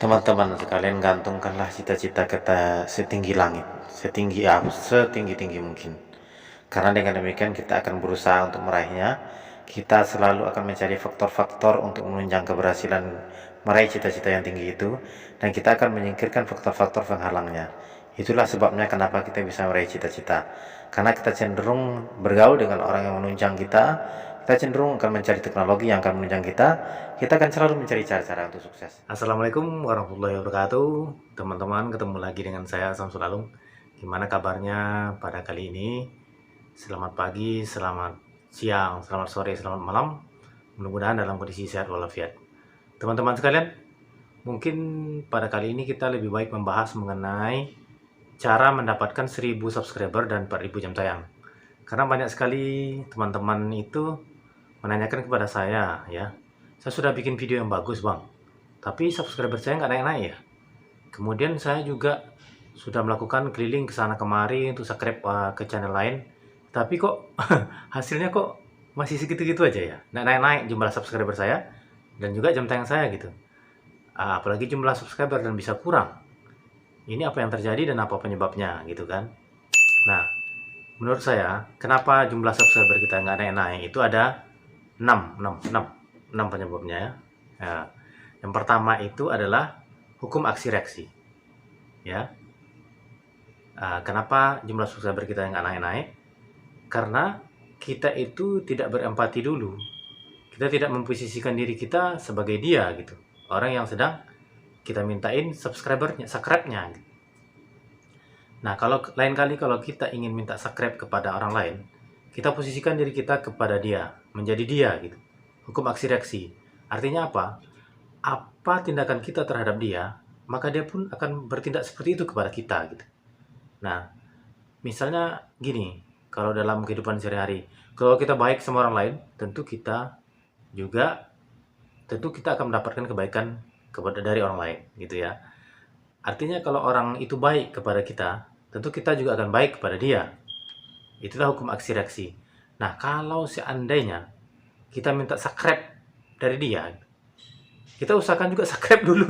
Teman-teman sekalian, gantungkanlah cita-cita kita setinggi langit, setinggi-tinggi mungkin. Karena dengan demikian kita akan berusaha untuk meraihnya. Kita selalu akan mencari faktor-faktor untuk menunjang keberhasilan meraih cita-cita yang tinggi itu, dan kita akan menyingkirkan faktor-faktor penghalangnya. Itulah sebabnya kenapa kita bisa meraih cita-cita. Karena kita cenderung bergaul dengan orang yang menunjang kita cenderung akan mencari teknologi yang akan menunjang kita akan selalu mencari cara-cara untuk sukses. Assalamualaikum warahmatullahi wabarakatuh. Teman-teman, ketemu lagi dengan saya Samsul Alung. Gimana kabarnya pada kali ini? Selamat pagi, selamat siang, selamat sore, selamat malam. Mudah-mudahan dalam kondisi sehat walafiat. Teman-teman sekalian, mungkin pada kali ini kita lebih baik membahas mengenai cara mendapatkan 1000 subscriber dan 4000 jam tayang. Karena banyak sekali teman-teman itu menanyakan kepada saya, ya, saya sudah bikin video yang bagus bang, tapi subscriber saya nggak naik-naik ya. Kemudian saya juga sudah melakukan keliling ke sana kemari untuk subscribe ke channel lain, tapi kok hasilnya kok masih segitu-gitu aja ya, nggak naik-naik jumlah subscriber saya dan juga jam tayang saya gitu. Apalagi jumlah subscriber dan bisa kurang. Ini apa yang terjadi dan apa penyebabnya gitu kan. Nah, menurut saya kenapa jumlah subscriber kita nggak naik-naik itu ada 6 penyebabnya ya. Ya. Yang pertama itu adalah hukum aksi reaksi. Ya. Kenapa jumlah subscriber kita nggak naik-naik? Karena kita itu tidak berempati dulu. Kita tidak memposisikan diri kita sebagai dia gitu. Orang yang sedang kita mintain subscribe-nya. Gitu. Nah, kalau lain kali kalau kita ingin minta subscribe kepada orang lain, kita posisikan diri kita kepada dia, menjadi dia gitu. Hukum aksi reaksi. Artinya apa? Apa tindakan kita terhadap dia, maka dia pun akan bertindak seperti itu kepada kita gitu. Nah, misalnya gini, kalau dalam kehidupan sehari-hari, kalau kita baik sama orang lain, tentu kita akan mendapatkan kebaikan dari orang lain gitu ya. Artinya kalau orang itu baik kepada kita, tentu kita juga akan baik kepada dia. Itulah hukum aksi reaksi. Nah, kalau seandainya kita minta subscribe dari dia, kita usahakan juga subscribe dulu.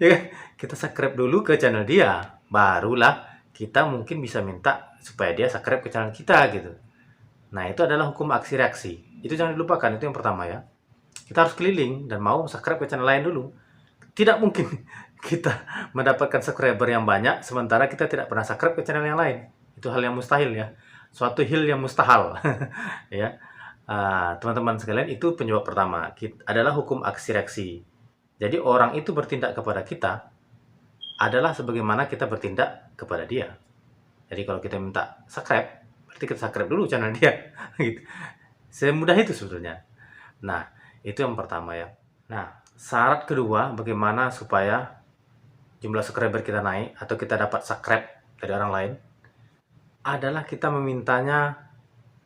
Ya kan? Kita subscribe dulu ke channel dia, barulah kita mungkin bisa minta supaya dia subscribe ke channel kita gitu. Nah, itu adalah hukum aksi reaksi. Itu jangan dilupakan, itu yang pertama ya. Kita harus keliling dan mau subscribe ke channel lain dulu. Tidak mungkin kita mendapatkan subscriber yang banyak sementara kita tidak pernah subscribe ke channel yang lain. Itu hal yang mustahil ya. Suatu hal yang mustahil. Ya. Teman-teman sekalian, itu penyebab pertama adalah hukum aksi reaksi. Jadi orang itu bertindak kepada kita adalah sebagaimana kita bertindak kepada dia. Jadi kalau kita minta subscribe, berarti kita subscribe dulu channel dia. Gitu. Semudah itu sebetulnya. Nah, itu yang pertama ya. Nah, syarat kedua bagaimana supaya jumlah subscriber kita naik atau kita dapat subscribe dari orang lain adalah kita memintanya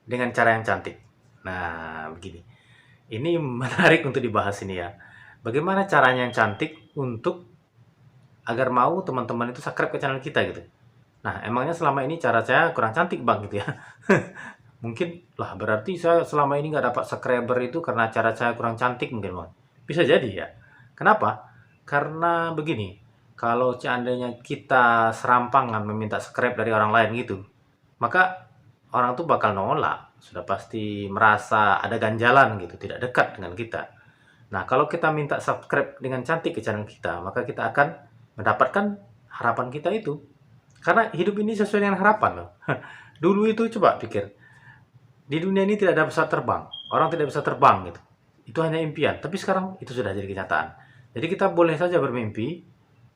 dengan cara yang cantik. Nah, begini. Ini menarik untuk dibahas ini ya. Bagaimana caranya yang cantik untuk agar mau teman-teman itu subscribe ke channel kita gitu. Nah, emangnya selama ini cara saya kurang cantik bang gitu ya. Mungkin lah berarti saya selama ini nggak dapat subscriber itu karena cara saya kurang cantik mungkin bang. Bisa jadi ya. Kenapa? Karena begini. Kalau seandainya kita serampangan meminta subscribe dari orang lain gitu, maka orang tuh bakal nolak. Sudah pasti merasa ada ganjalan gitu, tidak dekat dengan kita. Nah, kalau kita minta subscribe dengan cantik ke channel kita, maka kita akan mendapatkan harapan kita itu. Karena hidup ini sesuai dengan harapan loh. Dulu itu coba pikir, di dunia ini tidak ada pesawat terbang, orang tidak bisa terbang gitu. Itu hanya impian, tapi sekarang itu sudah jadi kenyataan. Jadi kita boleh saja bermimpi,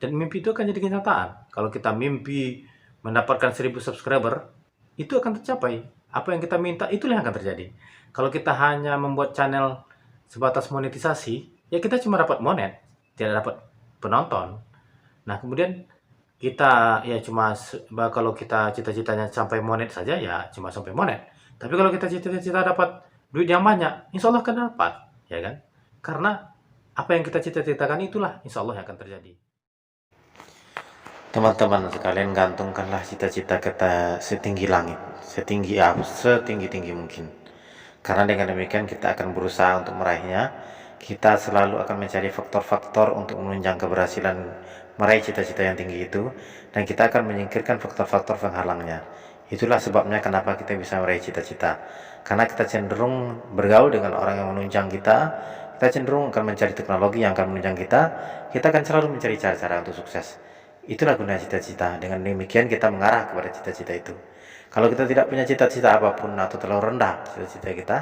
dan mimpi itu akan jadi kenyataan. Kalau kita mimpi mendapatkan 1000 subscriber, itu akan tercapai. Apa yang kita minta, itulah yang akan terjadi. Kalau kita hanya membuat channel sebatas monetisasi, ya kita cuma dapat monet, tidak dapat penonton. Nah, kemudian kita ya cuma, kalau kita cita-citanya sampai monet saja, ya cuma sampai monet. Tapi kalau kita cita-cita dapat duit yang banyak, insya Allah akan dapat. Ya kan? Karena apa yang kita cita-citakan itulah insya Allah yang akan terjadi. Teman-teman sekalian, gantungkanlah cita-cita kita setinggi langit, setinggi-tinggi mungkin. Karena dengan demikian kita akan berusaha untuk meraihnya. kita selalu akan mencari faktor-faktor untuk menunjang keberhasilan meraih cita-cita yang tinggi itu, dan kita akan menyingkirkan faktor-faktor penghalangnya. Itulah sebabnya kenapa kita bisa meraih cita-cita, karena kita cenderung bergaul dengan orang yang menunjang kita cenderung akan mencari teknologi yang akan menunjang kita akan selalu mencari cara-cara untuk sukses. Itulah guna cita-cita. Dengan demikian kita mengarah kepada cita-cita itu. Kalau kita tidak punya cita-cita apapun atau terlalu rendah cita-cita kita,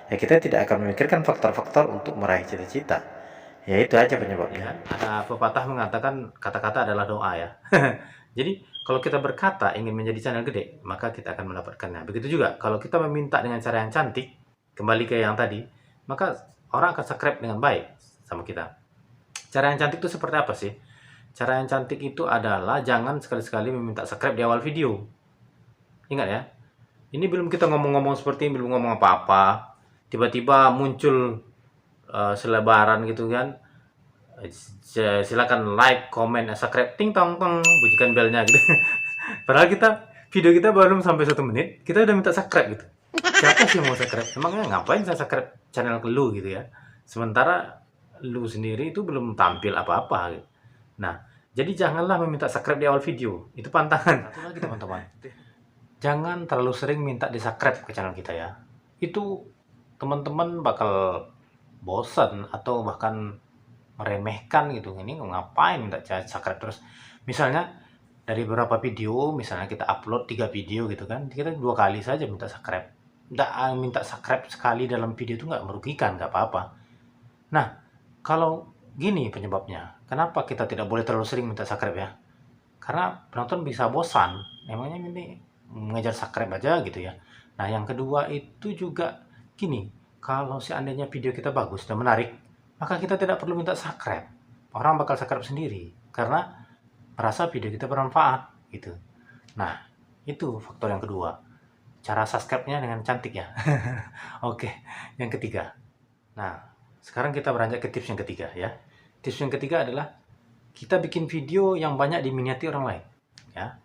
ya kita tidak akan memikirkan faktor-faktor untuk meraih cita-cita. Ya itu aja penyebabnya. Ada pepatah mengatakan kata-kata adalah doa ya. Jadi kalau kita berkata ingin menjadi channel gede, maka kita akan mendapatkannya. Begitu juga kalau kita meminta dengan cara yang cantik, kembali ke yang tadi, maka orang akan subscribe dengan baik sama kita. Cara yang cantik itu seperti apa sih? Cara yang cantik itu adalah jangan sekali-sekali meminta subscribe di awal video. Ingat ya, ini belum kita ngomong-ngomong seperti ini, belum ngomong apa-apa, tiba-tiba muncul selebaran gitu kan, silakan like, comment, subscribe, ting tong tong, bunyikan belnya gitu. Padahal video kita baru sampai 1 menit, kita udah minta subscribe gitu. Siapa sih mau subscribe? Emangnya ngapain saya subscribe channel ke lu gitu ya? Sementara lu sendiri itu belum tampil apa-apa gitu. Nah, jadi janganlah meminta subscribe di awal video. Itu pantangan. Satu lagi teman-teman. Jangan terlalu sering minta di subscribe ke channel kita ya. Itu teman-teman bakal bosan atau bahkan meremehkan gitu. Ini ngapain minta subscribe terus. Misalnya dari beberapa video, misalnya kita upload 3 video gitu kan, kita 2 kali saja minta subscribe. Minta subscribe sekali dalam video itu nggak merugikan, nggak apa-apa. Nah, kalau gini penyebabnya, kenapa kita tidak boleh terlalu sering minta subscribe ya? Karena penonton bisa bosan. Emangnya ini mengejar subscribe aja gitu ya. Nah, yang kedua itu juga gini, kalau seandainya video kita bagus dan menarik, maka kita tidak perlu minta subscribe. Orang bakal subscribe sendiri karena merasa video kita bermanfaat gitu. Nah, itu faktor yang kedua. Cara subscribe-nya dengan cantik ya. Oke, yang ketiga. Nah, sekarang kita beranjak ke tips yang ketiga ya. Tips yang ketiga adalah kita bikin video yang banyak diminati orang lain ya.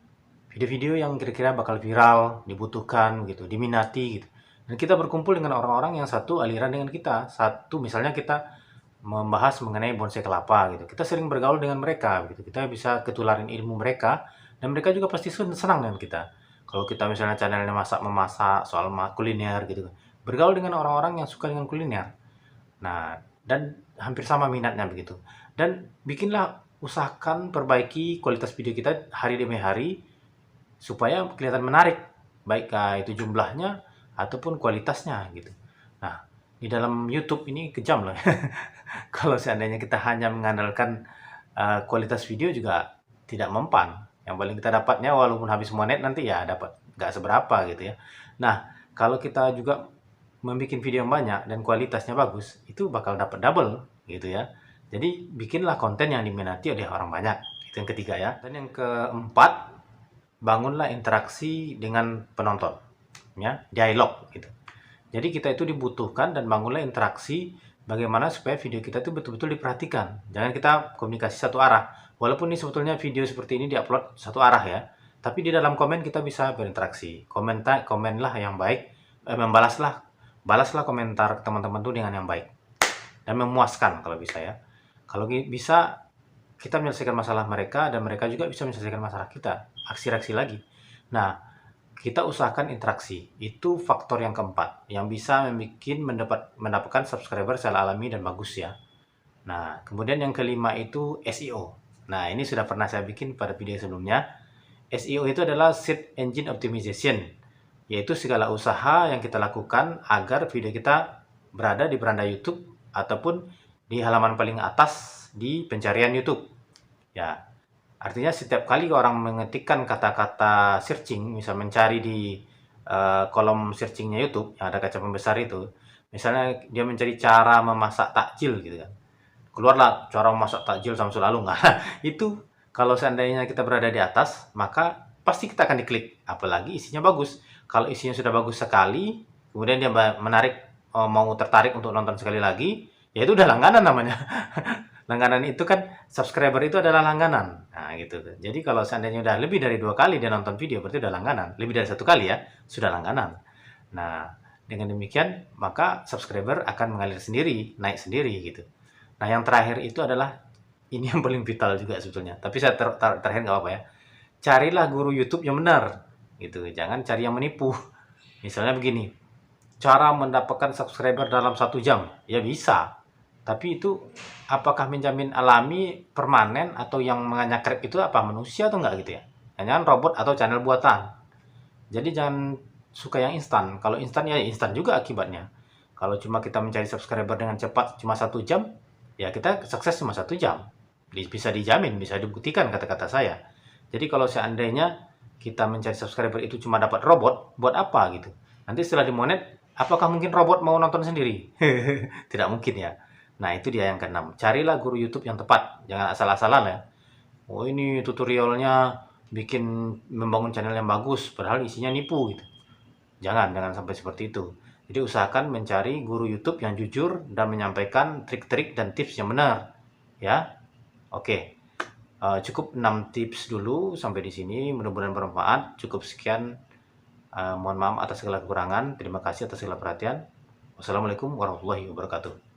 Video-video yang kira-kira bakal viral, dibutuhkan gitu, diminati gitu. Dan kita berkumpul dengan orang-orang yang satu aliran dengan kita. Satu misalnya kita membahas mengenai bonsai kelapa gitu. Kita sering bergaul dengan mereka gitu. Kita bisa ketularin ilmu mereka dan mereka juga pasti senang dengan kita. Kalau kita misalnya channelnya masak-memasak, soal kuliner gitu. Bergaul dengan orang-orang yang suka dengan kuliner. Nah, dan hampir sama minatnya begitu. Dan usahakan perbaiki kualitas video kita hari demi hari supaya kelihatan menarik, baik itu jumlahnya ataupun kualitasnya gitu. Nah, di dalam YouTube ini kejam loh. Kalau seandainya kita hanya mengandalkan kualitas video juga tidak mempan. Yang paling kita dapatnya walaupun habis monet nanti ya dapat nggak seberapa gitu ya. Nah, kalau kita juga membuat video yang banyak dan kualitasnya bagus, itu bakal dapat double gitu ya. Jadi bikinlah konten yang diminati oleh orang banyak. Itu yang ketiga ya. Dan yang keempat, bangunlah interaksi dengan penonton ya, dialog gitu. Jadi kita itu dibutuhkan dan bangunlah interaksi bagaimana supaya video kita itu betul-betul diperhatikan. Jangan kita komunikasi satu arah. Walaupun ini sebetulnya video seperti ini diupload satu arah ya, tapi di dalam komen kita bisa berinteraksi. Komenlah yang baik, balaslah komentar teman-teman tuh dengan yang baik dan memuaskan kalau bisa ya. Kalau bisa kita menyelesaikan masalah mereka dan mereka juga bisa menyelesaikan masalah kita. Aksi-aksi lagi. Nah, kita usahakan interaksi. Itu faktor yang keempat yang bisa mendapatkan subscriber secara alami dan bagus ya. Nah, kemudian yang kelima itu SEO. Nah, ini sudah pernah saya bikin pada video sebelumnya. SEO itu adalah Search Engine Optimization, yaitu segala usaha yang kita lakukan agar video kita berada di beranda YouTube ataupun di halaman paling atas di pencarian YouTube. Ya, artinya setiap kali orang mengetikkan kata-kata searching, misal mencari di kolom searchingnya YouTube yang ada kaca pembesar itu, misalnya dia mencari cara memasak takjil gitu kan, keluarlah cara memasak takjil Samsul Alung. Itu kalau seandainya kita berada di atas, maka pasti kita akan diklik, apalagi isinya bagus. Kalau isinya sudah bagus sekali, kemudian dia mau tertarik untuk nonton sekali lagi, ya itu udah langganan namanya. Langganan itu kan, subscriber itu adalah langganan. Nah gitu. Jadi kalau seandainya udah lebih dari 2 kali dia nonton video, berarti udah langganan. Lebih dari 1 kali ya, sudah langganan. Nah, Dengan demikian, maka subscriber akan mengalir sendiri, naik sendiri gitu. Nah, yang terakhir itu adalah ini yang paling vital juga sebetulnya. Tapi saya terakhir nggak apa-apa ya. Carilah guru YouTube yang benar gitu. Jangan cari yang menipu. Misalnya begini, cara mendapatkan subscriber dalam 1 jam. Ya bisa. Tapi itu apakah menjamin alami, permanen, atau yang menganyakrek itu apa manusia atau enggak gitu ya? Jangan robot atau channel buatan. Jadi jangan suka yang instan. Kalau instan ya instan juga akibatnya. Kalau cuma kita mencari subscriber dengan cepat cuma 1 jam, ya kita sukses cuma 1 jam. Bisa dijamin, bisa dibuktikan kata-kata saya. Jadi kalau seandainya kita mencari subscriber itu cuma dapat robot, buat apa gitu? Nanti setelah dimonet, apakah mungkin robot mau nonton sendiri? Tidak mungkin ya. Nah itu dia yang keenam. Carilah guru YouTube yang tepat. Jangan asal-asalan ya. Oh ini tutorialnya bikin membangun channel yang bagus, padahal isinya nipu gitu. Jangan sampai seperti itu. Jadi usahakan mencari guru YouTube yang jujur dan menyampaikan trik-trik dan tips yang benar. Ya, oke. Cukup 6 tips dulu sampai di sini. Mudah-mudahan bermanfaat. Cukup sekian. Mohon maaf atas segala kekurangan. Terima kasih atas segala perhatian. Wassalamualaikum warahmatullahi wabarakatuh.